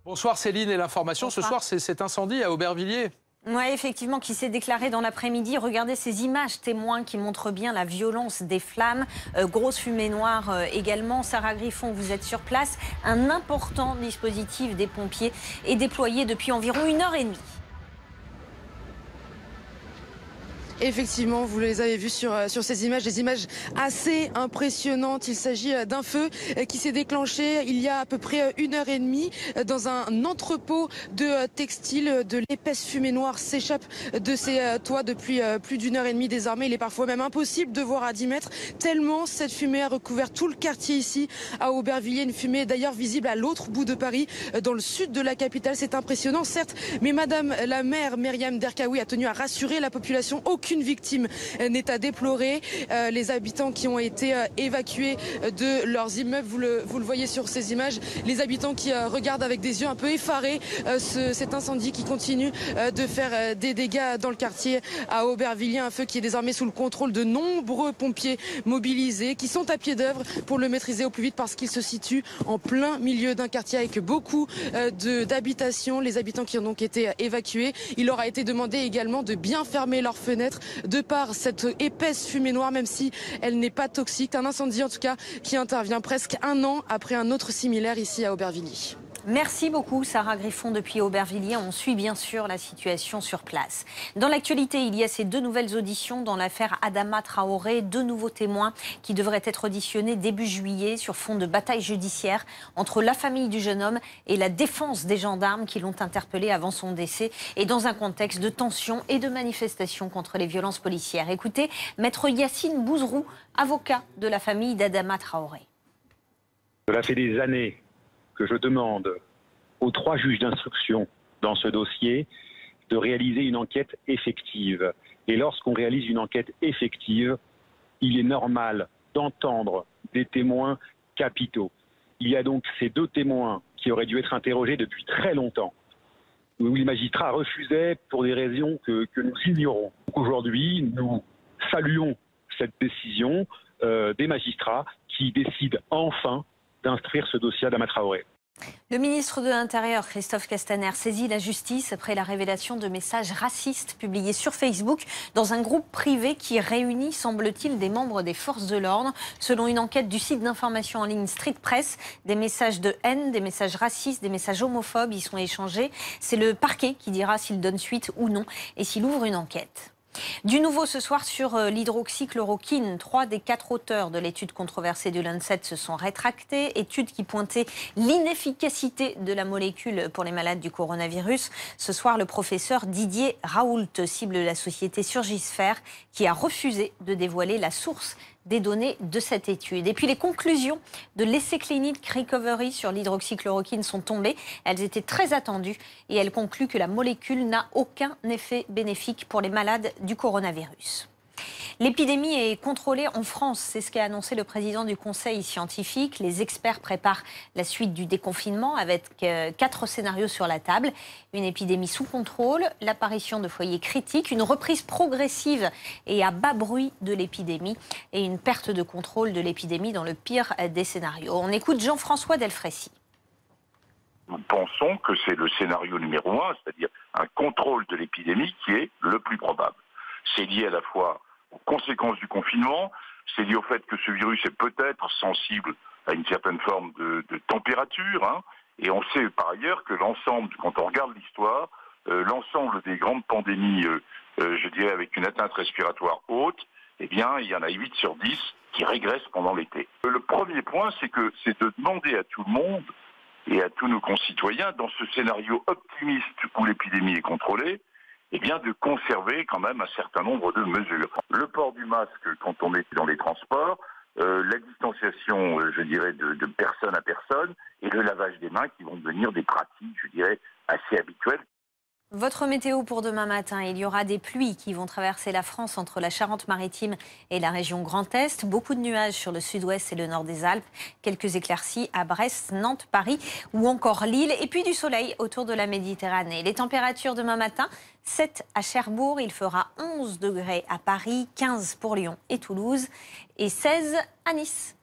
Bonsoir Céline et l'information. Ce soir, c'est cet incendie à Aubervilliers. Oui, effectivement, qui s'est déclaré dans l'après-midi. Regardez ces images témoins qui montrent bien la violence des flammes. Grosse fumée noire également. Sarah Griffon, vous êtes sur place. Un important dispositif des pompiers est déployé depuis environ 1h30. Effectivement, vous les avez vus sur ces images, des images assez impressionnantes. Il s'agit d'un feu qui s'est déclenché il y a à peu près 1h30 dans un entrepôt de textiles. De l'épaisse fumée noire s'échappe de ces toits depuis plus d'1h30 désormais. Il est parfois même impossible de voir à 10 mètres tellement cette fumée a recouvert tout le quartier ici à Aubervilliers. Une fumée d'ailleurs visible à l'autre bout de Paris, dans le sud de la capitale. C'est impressionnant certes, mais Madame la maire Myriam Derkaoui a tenu à rassurer la population. Aucune victime n'est à déplorer. Les habitants qui ont été évacués de leurs immeubles, vous le voyez sur ces images, les habitants qui regardent avec des yeux un peu effarés cet incendie qui continue de faire des dégâts dans le quartier à Aubervilliers. Un feu qui est désormais sous le contrôle de nombreux pompiers mobilisés qui sont à pied d'œuvre pour le maîtriser au plus vite parce qu'il se situe en plein milieu d'un quartier avec beaucoup d'habitations. Les habitants qui ont donc été évacués, il leur a été demandé également de bien fermer leurs fenêtres de par cette épaisse fumée noire, même si elle n'est pas toxique. Un incendie en tout cas qui intervient presque un an après un autre similaire ici à Aubervilliers. Merci beaucoup Sarah Griffon depuis Aubervilliers. On suit bien sûr la situation sur place. Dans l'actualité, il y a ces 2 nouvelles auditions dans l'affaire Adama Traoré. 2 nouveaux témoins qui devraient être auditionnés début juillet sur fond de bataille judiciaire entre la famille du jeune homme et la défense des gendarmes qui l'ont interpellé avant son décès et dans un contexte de tension et de manifestation contre les violences policières. Écoutez, maître Yacine Bouzrou, avocat de la famille d'Adama Traoré. Cela fait des années que je demande aux 3 juges d'instruction dans ce dossier de réaliser une enquête effective. Et lorsqu'on réalise une enquête effective, il est normal d'entendre des témoins capitaux. Il y a donc ces 2 témoins qui auraient dû être interrogés depuis très longtemps, où les magistrats refusaient pour des raisons que nous ignorons. Aujourd'hui, nous saluons cette décision des magistrats qui décident enfin d'instruire ce dossier Adama Traoré. Le ministre de l'Intérieur, Christophe Castaner, saisit la justice après la révélation de messages racistes publiés sur Facebook dans un groupe privé qui réunit, semble-t-il, des membres des forces de l'ordre. Selon une enquête du site d'information en ligne Street Press, des messages de haine, des messages racistes, des messages homophobes y sont échangés. C'est le parquet qui dira s'il donne suite ou non et s'il ouvre une enquête. Du nouveau ce soir sur l'hydroxychloroquine. 3 des 4 auteurs de l'étude controversée du Lancet se sont rétractés. Étude qui pointait l'inefficacité de la molécule pour les malades du coronavirus. Ce soir, le professeur Didier Raoult cible la société Surgisphère qui a refusé de dévoiler la source des données de cette étude. Et puis les conclusions de l'essai clinique Recovery sur l'hydroxychloroquine sont tombées. Elles étaient très attendues et elles concluent que la molécule n'a aucun effet bénéfique pour les malades du coronavirus. L'épidémie est contrôlée en France, c'est ce qu'a annoncé le président du Conseil scientifique. Les experts préparent la suite du déconfinement avec 4 scénarios sur la table. Une épidémie sous contrôle, l'apparition de foyers critiques, une reprise progressive et à bas bruit de l'épidémie et une perte de contrôle de l'épidémie dans le pire des scénarios. On écoute Jean-François Delfrécy. Nous pensons que c'est le scénario numéro 1, c'est-à-dire un contrôle de l'épidémie qui est le plus probable. C'est lié à la fois aux conséquences du confinement, c'est lié au fait que ce virus est peut-être sensible à une certaine forme de température, hein, et on sait par ailleurs que l'ensemble, quand on regarde l'histoire, l'ensemble des grandes pandémies, je dirais avec une atteinte respiratoire haute, eh bien il y en a 8 sur 10 qui régressent pendant l'été. Le premier point, c'est de demander à tout le monde et à tous nos concitoyens, dans ce scénario optimiste où l'épidémie est contrôlée, eh bien de conserver quand même un certain nombre de mesures. Le port du masque quand on est dans les transports, la distanciation, je dirais, de personne à personne, et le lavage des mains qui vont devenir des pratiques, je dirais, assez habituelles. Votre météo pour demain matin, il y aura des pluies qui vont traverser la France entre la Charente-Maritime et la région Grand Est. Beaucoup de nuages sur le sud-ouest et le nord des Alpes. Quelques éclaircies à Brest, Nantes, Paris ou encore Lille. Et puis du soleil autour de la Méditerranée. Les températures demain matin, 7 à Cherbourg, il fera 11 degrés à Paris, 15 pour Lyon et Toulouse et 16 à Nice.